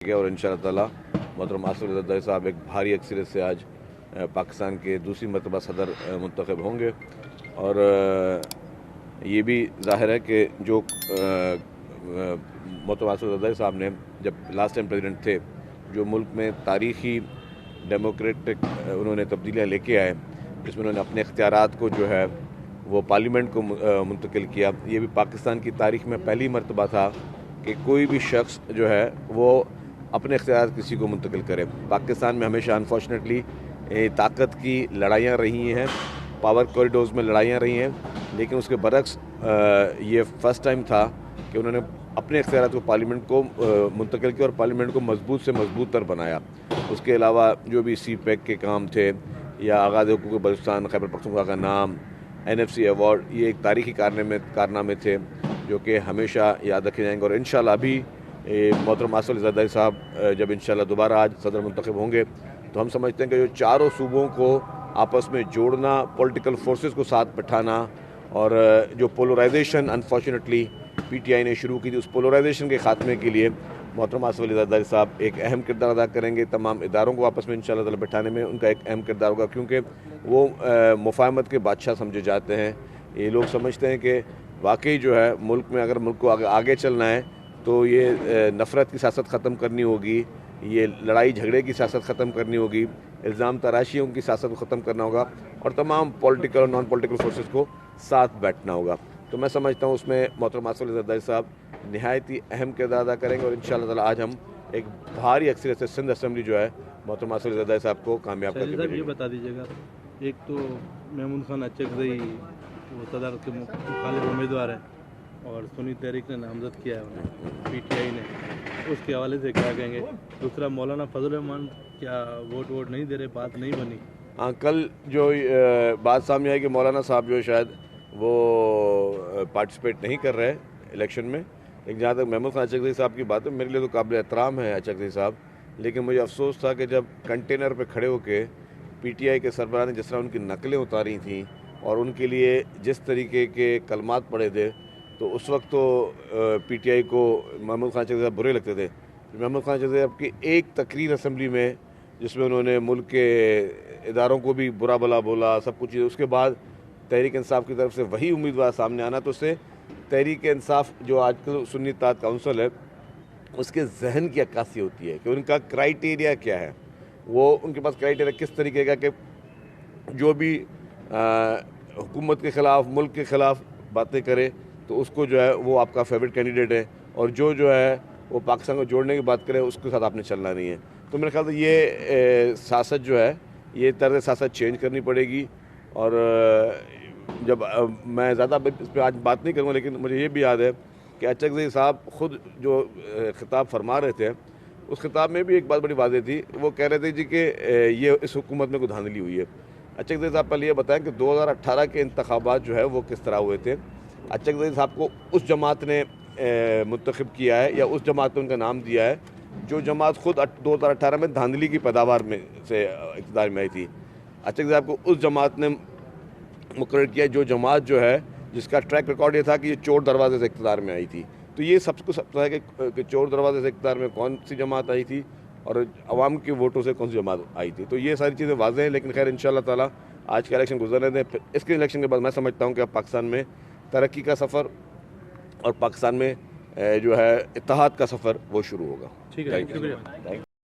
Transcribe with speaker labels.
Speaker 1: और इंशाअल्लाह ताला मोहतरम आसिफ अली ज़रदारी साहब एक भारी अक्सरियत से आज पाकिस्तान के दूसरी मरतबा सदर मुंतखब होंगे। और ये भी ज़ाहिर है कि जो मोहतरम आसिफ अली ज़रदारी साहब ने जब लास्ट टाइम प्रेसिडेंट थे, जो मुल्क में तारीख़ी डेमोक्रेटिक उन्होंने तब्दीलियाँ लेके आए, जिसमें उन्होंने अपने इख्तियारात को जो है वो पार्लियामेंट को मुंतकिल किया। ये भी पाकिस्तान की तारीख़ में पहली मरतबा था कि कोई भी शख्स जो है वो अपने इख्तियार किसी को मुंतकिल करे। पाकिस्तान में हमेशा अनफॉर्चुनेटली ताकत की लड़ाइयाँ रही हैं, पावर कॉरिडोर्स में लड़ाइयाँ रही हैं, लेकिन उसके बरक्स ये फ़र्स्ट टाइम था कि उन्होंने अपने इख्तियारात को पार्लियामेंट को मुंतकिल किया और पार्लियामेंट को मजबूत से मजबूत तर बनाया। उसके अलावा जो भी CPEC के काम थे या आगाज़ हुकूक बलूचिस्तान खैबर पख्तूनख्वा का नाम, NFC अवार्ड, ये एक तारीख़ी कारनामे थे जो कि हमेशा याद रखे जाएंगे। और इंशाअल्लाह अभी मोहतरम आसिफ अली ज़रदारी साहब जब इंशाअल्लाह दोबारा आज सदर मुंतखब होंगे तो हम समझते हैं कि जो चारों सूबों को आपस में जोड़ना, पॉलिटिकल फोर्सेस को साथ बिठाना, और जो पोलराइजेशन अनफॉर्चुनेटली PTI ने शुरू की थी, उस पोलराइजेशन के ख़ात्मे के लिए मोहतरम आसिफ अली ज़रदारी साहब एक अहम किरदार अदा करेंगे। तमाम इदारों को आपस में इंशाअल्लाह ताला बिठाने में उनका एक अहम किरदार होगा, क्योंकि वो मुफाहमत के बादशाह समझे जाते हैं। ये लोग समझते हैं कि वाकई जो है मुल्क में अगर मुल्क को आगे चलना है तो ये नफ़रत की सियासत ख़त्म करनी होगी, ये लड़ाई झगड़े की सियासत ख़त्म करनी होगी, इल्ज़ाम तराशियों की सियासत को ख़त्म करना होगा, और तमाम पॉलिटिकल और नॉन पॉलिटिकल फोर्सेस को साथ बैठना होगा। तो मैं समझता हूँ उसमें मोहतरम आसिफ अली ज़रदारी साहब नहायत ही अहम किरदार अदा करेंगे। और इंशाअल्लाह ताला आज हम एक भारी अक्सरियत से सिंध असम्बली जो है मोहतरम आसिफ अली ज़रदारी साहब को कामयाब करके भेजेंगे।
Speaker 2: ये बता दीजिएगा, एक तो महमूद खान अचकज़ई वो सदर के मुखालिफ उम्मीदवार है और सुन्नी तहरीक ने नामजद किया है उन्हें PTI ने, उसके हवाले से क्या कहेंगे? दूसरा, मौलाना फजल रहमान क्या वोट नहीं दे रहे, बात नहीं बनी?
Speaker 1: हाँ, कल जो बात सामने आई कि मौलाना साहब जो शायद वो पार्टिसिपेट नहीं कर रहे इलेक्शन में, लेकिन जहाँ तक महमूद खान अचकज़ई साहब की बात है, मेरे लिए तो काबिल एहतराम है अचकज़ई साहब, लेकिन मुझे अफसोस था कि जब कंटेनर पे खड़े होके PTI के सरबराह ने जिस तरह उनकी नकलें उतारी थीं और उनके लिए जिस तरीके के कलमात पड़े थे, तो उस वक्त तो PTI को महमूद खान अचकज़ई साहब बुरे लगते थे। महमूद खान अचकज़ई साहब की एक तकरीर असम्बली में जिसमें उन्होंने मुल्क के इदारों को भी बुरा भला बोला, सब कुछ, उसके बाद तहरीक इंसाफ की तरफ से वही उम्मीदवार सामने आना, तो उससे तहरीक इंसाफ जो आजकल सुन्नी इत्तेहाद काउंसिल है उसके जहन की अक्कासी होती है कि उनका क्राइटेरिया क्या है। वो उनके पास क्राइटेरिया किस तरीके का कि जो भी हुकूमत के ख़िलाफ़, मुल्क के ख़िलाफ़ बातें करे तो उसको जो है वो आपका फेवरेट कैंडिडेट है, और जो है वो पाकिस्तान को जोड़ने की बात करे उसके साथ आपने चलना नहीं है। तो मेरे ख्याल से ये सियासत जो है, ये तर्ज़ सियासत चेंज करनी पड़ेगी। और जब मैं ज़्यादा इस पर आज बात नहीं करूँगा, लेकिन मुझे ये भी याद है कि अचकज़ई साहब ख़ुद जो ख़िताब फरमा रहे थे, उस खिताब में भी एक बात बड़ी वाज़ेह थी। वो कह रहे थे जी कि ये इस हुकूमत में कोई धांधली हुई है। अचकज़ई साहब पहले ये बताएं कि 2018 के इंतखाबात जो है वो किस तरह हुए थे। अचकज़ई साहब को उस जमात ने मुंतखब किया है या उस जमात ने उनका नाम दिया है जो जमात ख़ुद 2018 में धांधली की पैदावार में से इक़्तिदार में आई थी। अचकज़ई साहब को उस जमात ने मुकर्रर किया जो जमात जो है जिसका ट्रैक रिकॉर्ड ये था कि ये चोर दरवाजे से इक़्तिदार में आई थी। तो ये सबको पता है कि चोर दरवाजे से इक़्तिदार में कौन सी जमात आई थी और अवाम के वोटों से कौन सी जमात आई थी। तो ये सारी चीज़ें वाज़ेह हैं, लेकिन खैर इंशाअल्लाह ताला आज का इलेक्शन गुजरने दें। फिर इसके इलेक्शन के बाद मैं समझता हूँ कि अब पाकिस्तान में तरक्की का सफ़र और पाकिस्तान में जो है इत्तेहाद का सफ़र वो शुरू होगा।
Speaker 2: ठीक है, शुक्रिया।